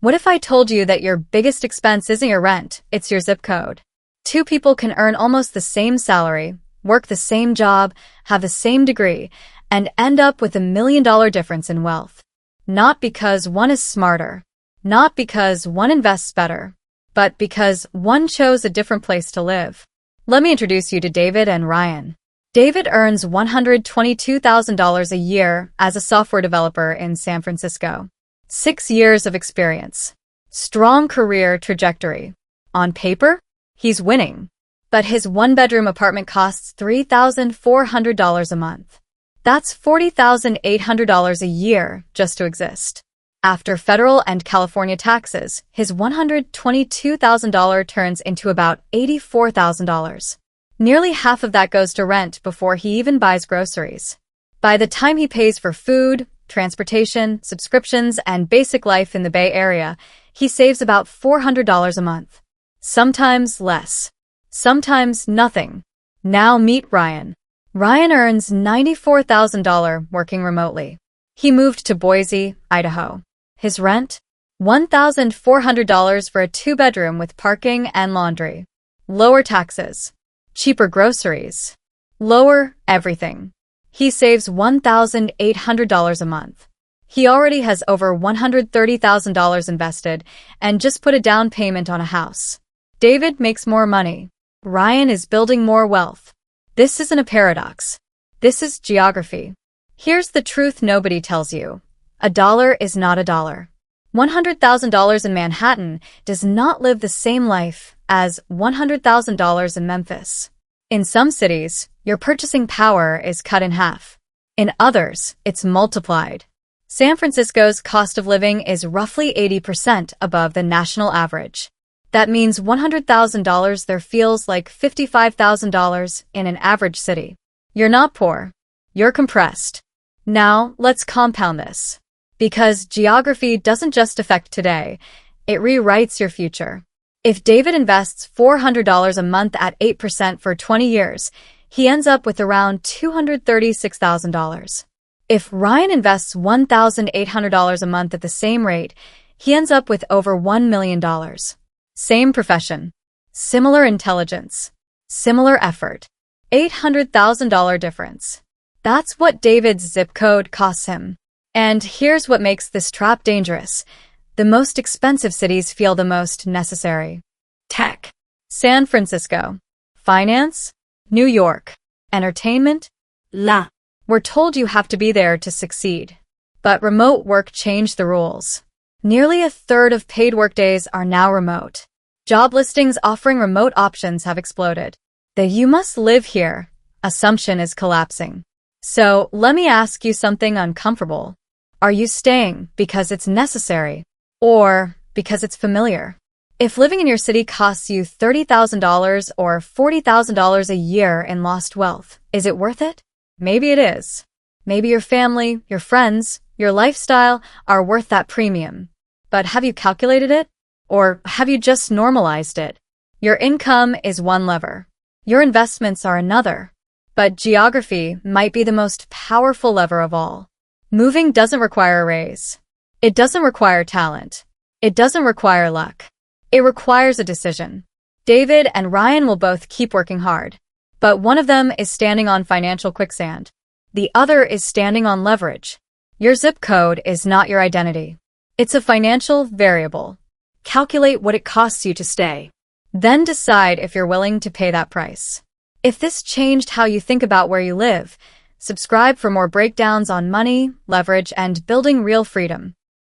What if I told you that your biggest expense isn't your rent, it's your zip code? Two people can earn almost the same salary, work the same job, have the same degree, and end up with $1 million difference in wealth. Not because one is smarter, not because one invests better, but because one chose a different place to live. Let me introduce you to David and Ryan. David earns $122,000 a year as a software developer in San Francisco. 6 years of experience. Strong career trajectory. On paper, he's winning. But his one-bedroom apartment costs $3,400 a month. That's $40,800 a year just to exist. After federal and California taxes, his $122,000 turns into about $84,000. Nearly half of that goes to rent before he even buys groceries. By the time he pays for food, transportation, subscriptions, and basic life in the Bay Area, he saves about $400 a month. Sometimes less. Sometimes nothing. Now meet Ryan. Ryan earns $94,000 working remotely. He moved to Boise, Idaho. His rent? $1,400 for a 2-bedroom with parking and laundry. Lower taxes. Cheaper groceries. Lower everything. He saves $1,800 a month. He already has over $130,000 invested and just put a down payment on a house. David makes more money. Ryan is building more wealth. This isn't a paradox. This is geography. Here's the truth nobody tells you. A dollar is not a dollar. $100,000 in Manhattan does not live the same life as $100,000 in Memphis. In some cities, your purchasing power is cut in half. In others, it's multiplied. San Francisco's cost of living is roughly 80% above the national average. That means $100,000 there feels like $55,000 in an average city. You're not poor. You're compressed. Now, let's compound this. Because geography doesn't just affect today, it rewrites your future. If David invests $400 a month at 8% for 20 years, he ends up with around $236,000. If Ryan invests $1,800 a month at the same rate, he ends up with over $1 million. Same profession. Similar intelligence. Similar effort. $800,000 difference. That's what David's zip code costs him. And here's what makes this trap dangerous. The most expensive cities feel the most necessary. Tech. San Francisco. Finance. New York. Entertainment. La. We're told you have to be there to succeed. But remote work changed the rules. Nearly a third of paid workdays are now remote. Job listings offering remote options have exploded. The "you must live here" assumption is collapsing. So let me ask you something uncomfortable. Are you staying because it's necessary or because it's familiar? If living in your city costs you $30,000 or $40,000 a year in lost wealth, is it worth it? Maybe it is. Maybe your family, your friends, your lifestyle are worth that premium. But have you calculated it? Or have you just normalized it? Your income is one lever. Your investments are another. But geography might be the most powerful lever of all. Moving doesn't require a raise. It doesn't require talent. It doesn't require luck. It requires a decision. David and Ryan will both keep working hard. But one of them is standing on financial quicksand. The other is standing on leverage. Your zip code is not your identity. It's a financial variable. Calculate what it costs you to stay. Then decide if you're willing to pay that price. If this changed how you think about where you live, subscribe for more breakdowns on money, leverage, and building real freedom.